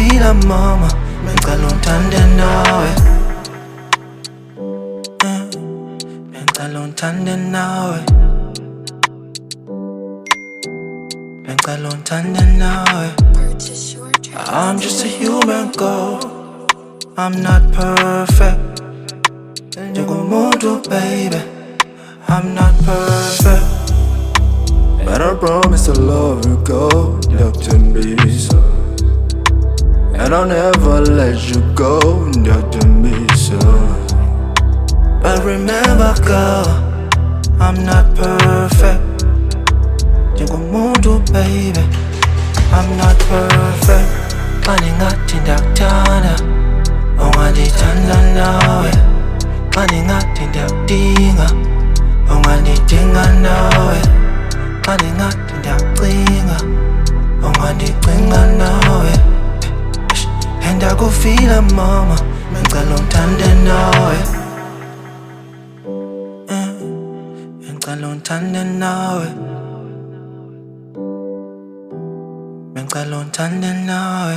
kufila mama, bengicela ungithande nawe. Bengicela ungithande nawe. Bengicela ungithande nawe. I'm just a human girl, I'm not perfect. Njengomuntu baby, I'm not perfect. But I promise to love you, go, Dr. Bisa. And I'll never let you go, Dr. Bisa. But remember girl, I'm not perfect. Njengomuntu baby, I'm not perfect. Kani ngathi ndakuthanda, ungandithanda nawe. Kani ngathi ndiyakudinga, ungandidinga nawe. Kani ngathi ndiyakucinga, ungandicinga nawe. Ndakufila mama, bengicela ungithande nawe. Bengicela ungithande nawe. Bengicela ungithande nawe.